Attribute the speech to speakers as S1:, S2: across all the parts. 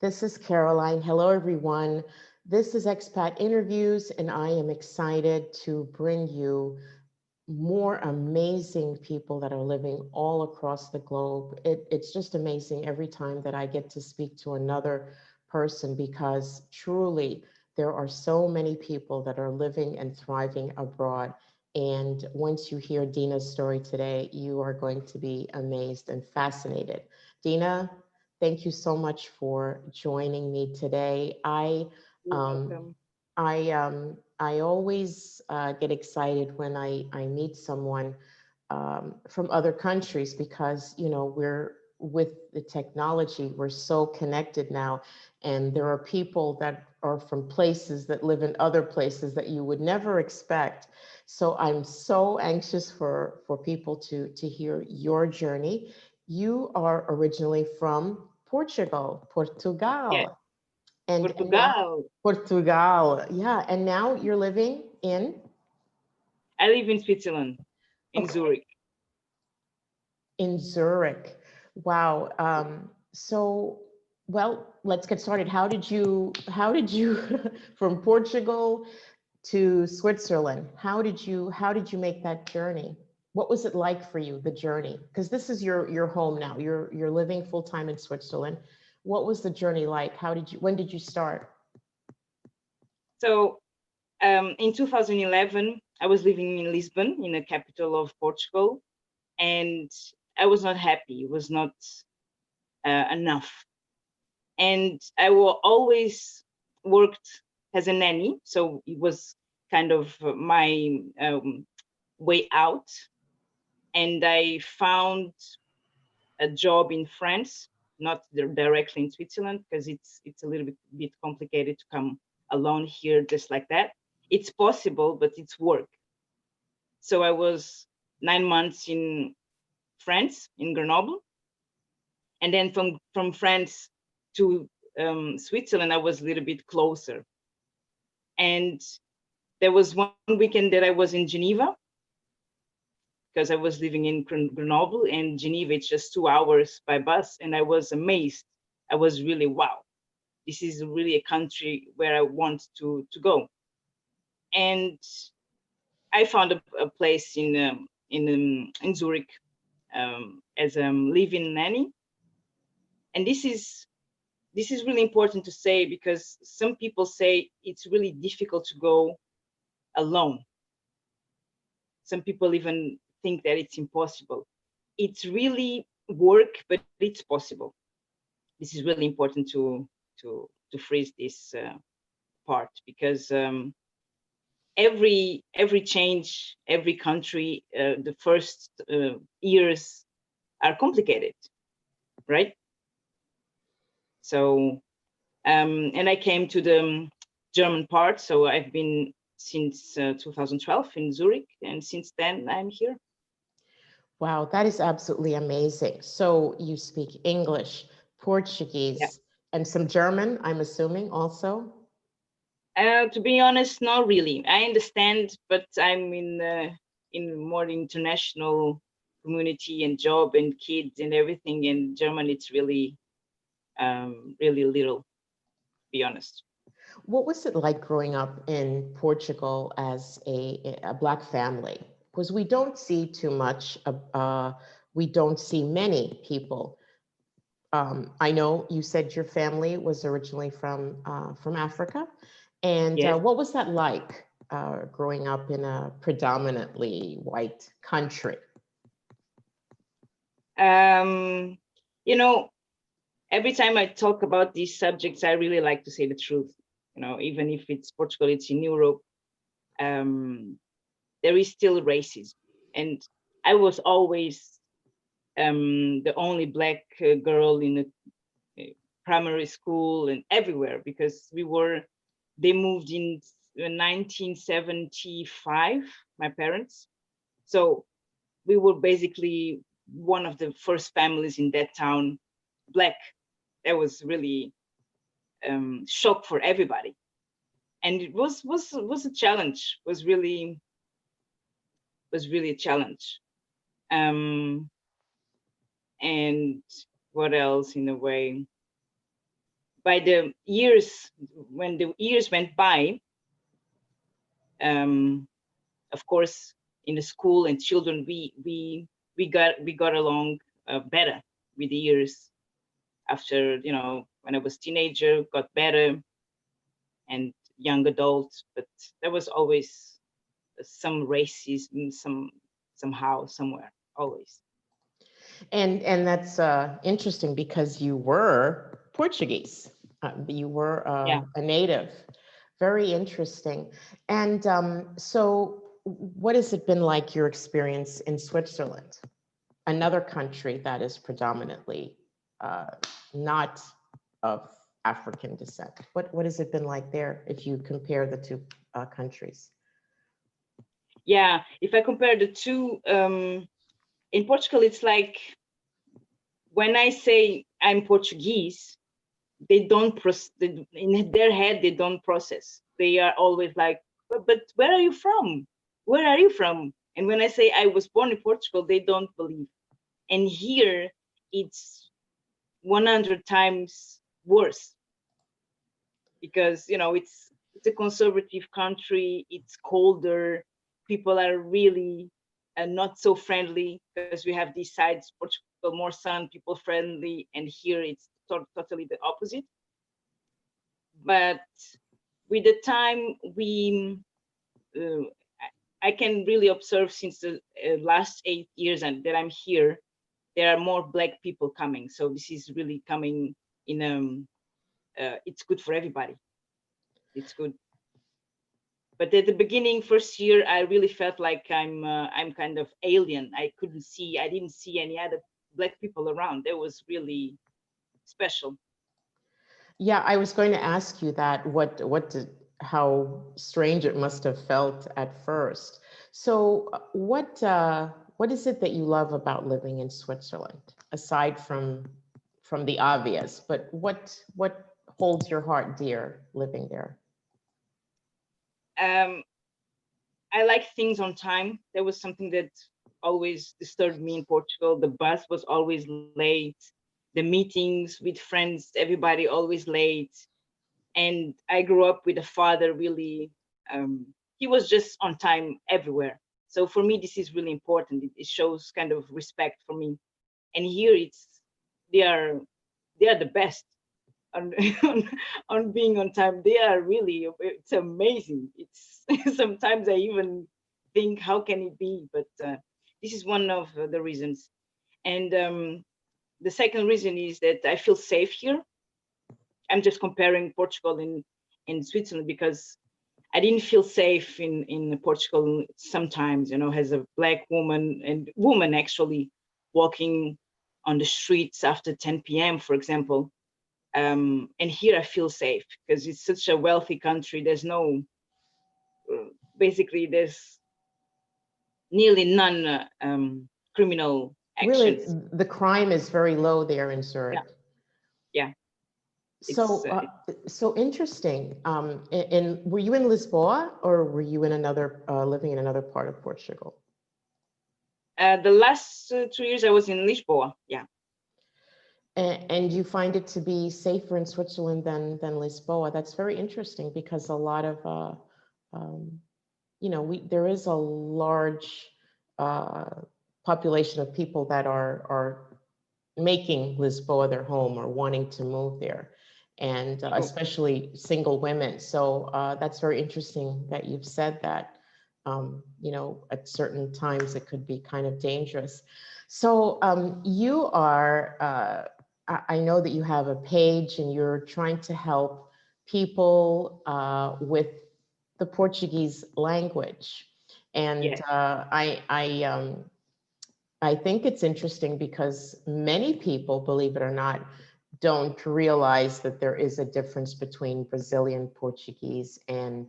S1: This is Caroline. Hello, everyone. This is Expat Interviews, and I am excited to bring you more amazing people that are living all across the globe. It's just amazing every time that I get to speak to another person because truly there are so many people that are living and thriving abroad. And once you hear Dina's story today, you are going to be amazed and fascinated. Dina, thank you so much for joining me today.
S2: You're
S1: Um,
S2: welcome.
S1: I always get excited when I meet someone from other countries because we're with the technology we're so connected now, and there are people that are from places that live in other places that you would never expect. So I'm so anxious for people to hear your journey. You are originally from
S2: Yeah,
S1: Portugal, and now
S2: Portugal.
S1: Portugal, yeah, and now you're living in
S2: I live in Switzerland, in
S1: okay
S2: Zurich.
S1: in Zurich. Wow. So, well, let's get started. How did you from Portugal to Switzerland? How did you make that journey? What was it like for you, the journey? Because this is your home now. You're living full time in Switzerland. What was the journey like? When did you start?
S2: So, in 2011, I was living in Lisbon, in the capital of Portugal, and I was not happy. It was not enough. And I will always worked as a nanny, so it was kind of my way out. And I found a job in France, not directly in Switzerland, because it's a little bit complicated to come alone here just like that. It's possible, but it's work. So I was 9 months in France, in Grenoble, and then from France to Switzerland, I was a little bit closer. And there was one weekend that I was in Geneva because I was living in Grenoble, and Geneva it's just 2 hours by bus, and I was amazed. I was really wow. This is really a country where I want to go. And I found a place in Zurich as a living nanny. And this is really important to say because some people say it's really difficult to go alone. Some people even think that it's impossible. It's really work, but it's possible. This is really important to phrase this part because every change, every country, the first years are complicated, right? So, and I came to the German part, so I've been since 2012 in Zurich, and since then I'm here.
S1: Wow, that is absolutely amazing. So you speak English,
S2: Yeah.
S1: Portuguese, and some German, I'm assuming also.
S2: To be honest, not really. I understand, but I'm in more international community and job and kids and everything. In German, it's really little. To be honest.
S1: What was it like growing up in Portugal as a Black family? Because we don't see too much, we don't see many people. I know you said your family was originally from Africa. And
S2: Yes.
S1: what was that like growing up in a predominantly white country?
S2: Um, you know, every time I talk about these subjects, I really like to say the truth. Even if it's Portugal, it's in Europe. Um, there is still racism, and I was always the only black girl in the primary school and everywhere because they moved in 1975, my parents. So we were basically one of the first families in that town, black. That was really shock for everybody. And it was a challenge, was really a challenge. Um, and what else in a way? by the years, when the years went by, of course, in the school and children, we got along better with the years. After, you know, when I was teenager, got better, and young adult, but there was always some racism, somehow, somewhere, always.
S1: And that's interesting because you were Portuguese. You were
S2: Yeah.
S1: a native. Very interesting. And so, what has it been like your experience in Switzerland, another country that is predominantly uh, not of African descent? What has it been like there if you compare the two countries?
S2: Yeah, if I compare the two, in Portugal, it's like when I say I'm Portuguese, they don't in their head, they don't process. They are always like, but where are you from? Where are you from? And when I say I was born in Portugal, they don't believe. And here, it's 100 times worse, because, you know, it's a conservative country. It's colder. People are really not so friendly, because we have these sides, Portugal more sun, people friendly, and here it's totally the opposite. But with the time, uh, I can really observe since the last 8 years and that I'm here, there are more Black people coming. So this is really coming in. It's good for everybody. It's good. But at the beginning, first year, I really felt like I'm kind of alien. I didn't see any other Black people around. That was really special.
S1: Yeah, I was going to ask you that. How strange it must have felt at first. So, what is it that you love about living in Switzerland, aside from the obvious? But what holds your heart dear living there?
S2: Um, I like things on time. That was something that always disturbed me in Portugal. The bus was always late. The meetings with friends, everybody always late. And I grew up with a father really, he was just on time everywhere. So for me, this is really important. It shows kind of respect for me. And here they are, they are the best on, on being on time. They are really, it's amazing. It's sometimes I even think, how can it be? But this is one of the reasons. And the second reason is that I feel safe here. I'm just comparing Portugal and Switzerland, because I didn't feel safe in Portugal sometimes, you know, as a Black woman, and woman actually, walking on the streets after 10 p.m., for example. And here I feel safe because it's such a wealthy country. There's no, basically, there's nearly none criminal
S1: Really,
S2: actions.
S1: the crime is very low there in
S2: Yeah,
S1: Zurich.
S2: yeah.
S1: So, so interesting. Were you in Lisboa or were you in another, living in another part of Portugal?
S2: The last 2 years I was in Lisboa. Yeah.
S1: And you find it to be safer in Switzerland than Lisboa. That's very interesting because a lot of, there is a large population of people that are making Lisboa their home or wanting to move there, and
S2: True.
S1: especially single women. So that's very interesting that you've said that. At certain times it could be kind of dangerous. So you are, I know that you have a page and you're trying to help people with the Portuguese language. And
S2: Yes.
S1: I think it's interesting because many people, believe it or not, don't realize that there is a difference between Brazilian Portuguese and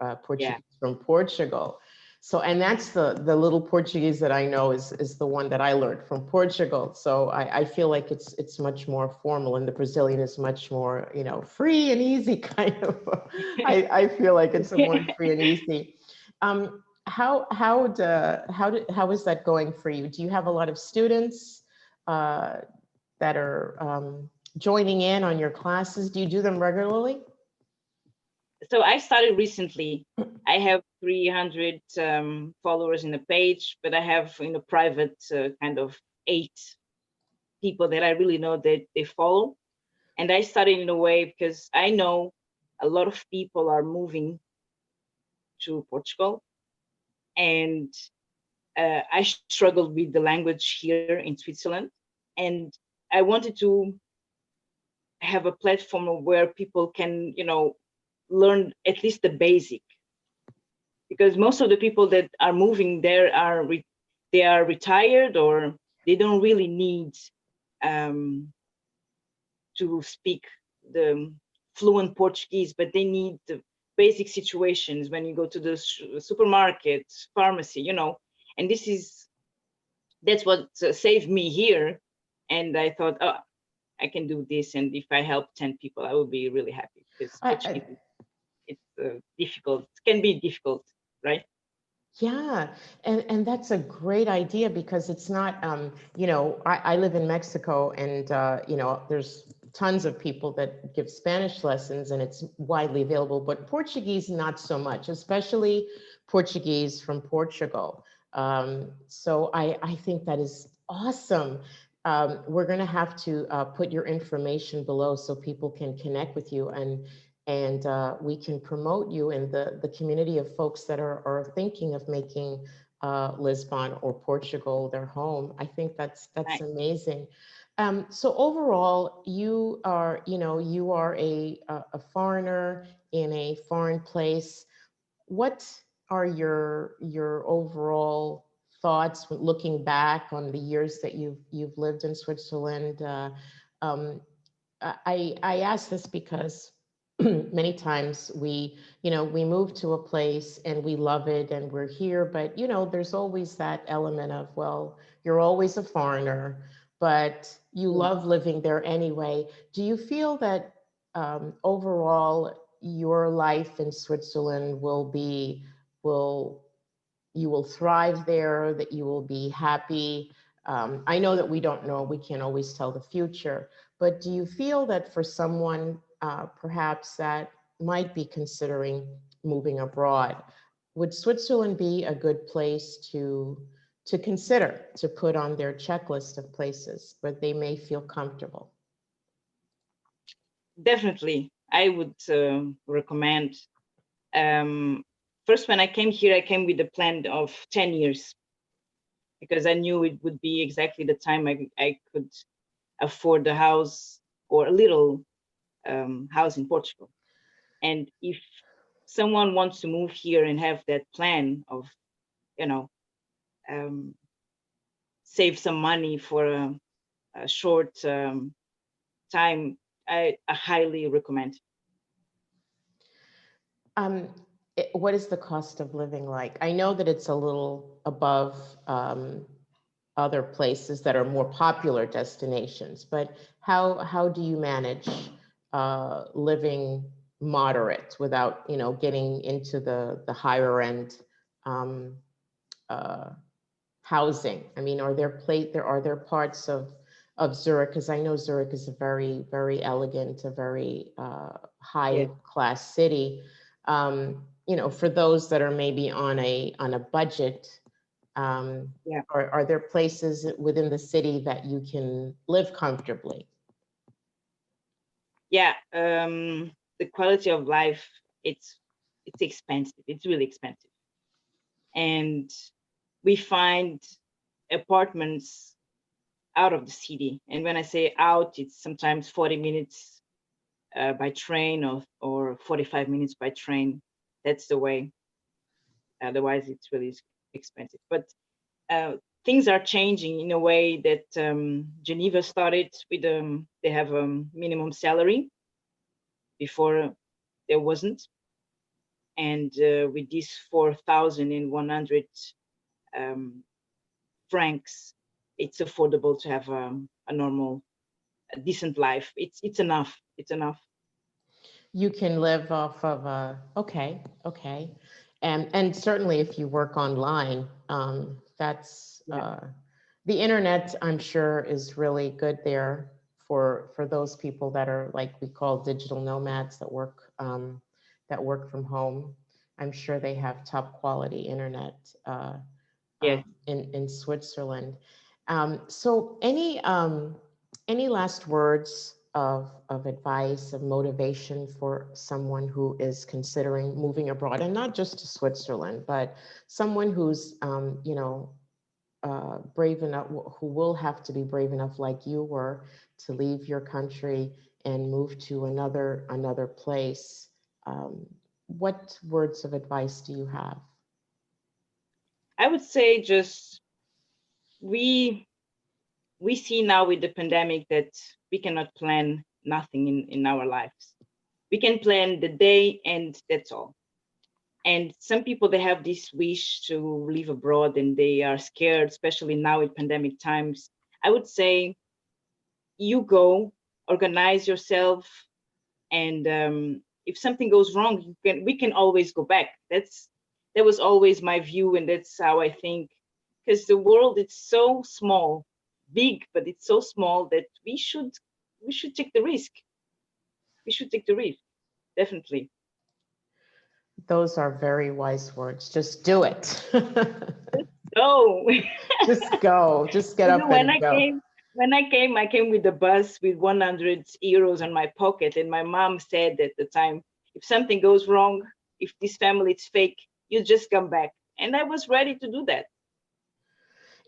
S2: Yeah.
S1: Portuguese from Portugal. So, and that's the little Portuguese that I know is the one that I learned from Portugal. So I feel like it's much more formal, and the Brazilian is much more, free and easy kind of. I feel like it's a more free and easy. How is that going for you? Do you have a lot of students that are joining in on your classes? Do you do them regularly?
S2: So I started recently. I have 300 followers in the page, but I have in a private kind of 8 people that I really know that they follow. And I started in a way because I know a lot of people are moving to Portugal, and I struggled with the language here in Switzerland, and I wanted to have a platform where people can, learn at least the basic, because most of the people that are moving there they are retired, or they don't really need um, to speak the fluent Portuguese, but they need the basic situations when you go to the supermarket, pharmacy, and that's what saved me here. And I thought, oh, I can do this, and if I help 10 people, I will be really happy, because
S1: I,
S2: Portuguese, it's difficult. It can be difficult, right?
S1: Yeah, and that's a great idea because it's not, I live in Mexico and, there's tons of people that give Spanish lessons and it's widely available, but Portuguese, not so much, especially Portuguese from Portugal. So I think that is awesome. We're going to have to put your information below so people can connect with you and we can promote you in the community of folks that are thinking of making Lisbon or Portugal their home. I think that's
S2: Right.
S1: amazing. So overall, you are a foreigner in a foreign place. What are your overall thoughts looking back on the years that you've lived in Switzerland? Um, I ask this because many times we move to a place and we love it and we're here, but there's always that element of, well, you're always a foreigner, but you
S2: Yeah.
S1: love living there anyway. Do you feel that overall your life in Switzerland will you will thrive there, that you will be happy? I know that we don't know, we can't always tell the future, but do you feel that for someone perhaps that might be considering moving abroad, would Switzerland be a good place to consider, to put on their checklist of places where they may feel comfortable?
S2: Definitely, I would recommend. Um, First, when I came here, I came with a plan of 10 years, because I knew it would be exactly the time I could afford a house, or a little house in Portugal. And if someone wants to move here and have that plan of, you know, um, save some money for a short time, I highly recommend.
S1: Um, what is the cost of living like? I know that it's a little above other places that are more popular destinations, but how do you manage living moderate without getting into the higher end um, uh, housing? I mean, are there parts of Zurich, because I know Zurich is a very, very elegant, a very high
S2: Yes.
S1: class city. For those that are maybe on a budget,
S2: Yeah.
S1: are there places within the city that you can live comfortably?
S2: Yeah. The quality of life, it's it's expensive. It's really expensive. And we find apartments out of the city. And when I say out, it's sometimes 40 minutes by train, or 45 minutes by train. That's the way. Otherwise, it's really expensive. But uh, things are changing in a way that Geneva started with, they have a minimum salary. Before, there wasn't. And with this 4,100 um, francs, it's affordable to have a normal, a decent life. It's enough. It's enough.
S1: You can live off of okay, okay. And certainly if you work online, that's
S2: Yeah.
S1: the internet, I'm sure, is really good there for those people that are like we call digital nomads that work from home. I'm sure they have top quality internet
S2: Yes.
S1: in Switzerland. So any last words of advice, of motivation for someone who is considering moving abroad, and not just to Switzerland, but someone who's, you know, brave enough, who will have to be brave enough like you were to leave your country and move to another place. What words of advice do you have?
S2: I would say just we we see now with the pandemic that we cannot plan nothing in our lives. We can plan the day and that's all. And some people they have this wish to live abroad and they are scared, especially now in pandemic times. I would say you go, organize yourself, and if something goes wrong, we can always go back. That was always my view, and that's how I think. Because the world is so small, big, but it's so small that we should take the risk. We should take the risk, definitely.
S1: Those are very wise words. Just do it.
S2: So
S1: Just go. Just get up
S2: when
S1: and
S2: I
S1: go.
S2: came, I came with the bus with 100 euros on my pocket, and my mom said at the time, if something goes wrong, if this family is fake, you just come back. And I was ready to do that.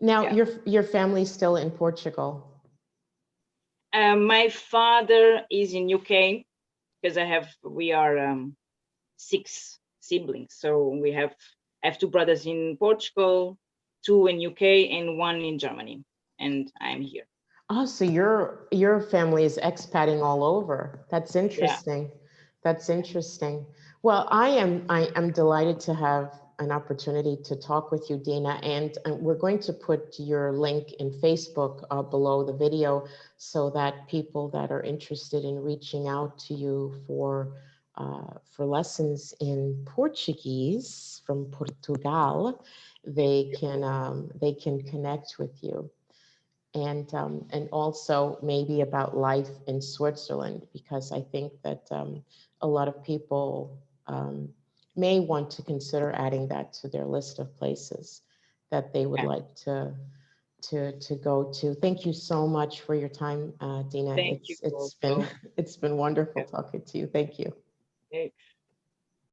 S1: Now,
S2: Yeah.
S1: your family's still in Portugal.
S2: My father is in UK because we are 6 siblings. So I have two brothers in Portugal, two in UK, and one in Germany. And I'm here.
S1: Oh, so your family is expatting all over. That's
S2: Yeah.
S1: interesting. That's interesting. Well, I am delighted to have an opportunity to talk with you, Dina, and we're going to put your link in Facebook below the video so that people that are interested in reaching out to you for lessons in Portuguese from Portugal, they can connect with you and also maybe about life in Switzerland, because I think that a lot of people may want to consider adding that to their list of places that they would
S2: Yeah.
S1: like to go to. Thank you so much for your time, Dina.
S2: Thank you
S1: It's been
S2: also.
S1: it's been wonderful
S2: Yeah.
S1: talking to you. Thank you.
S2: Okay.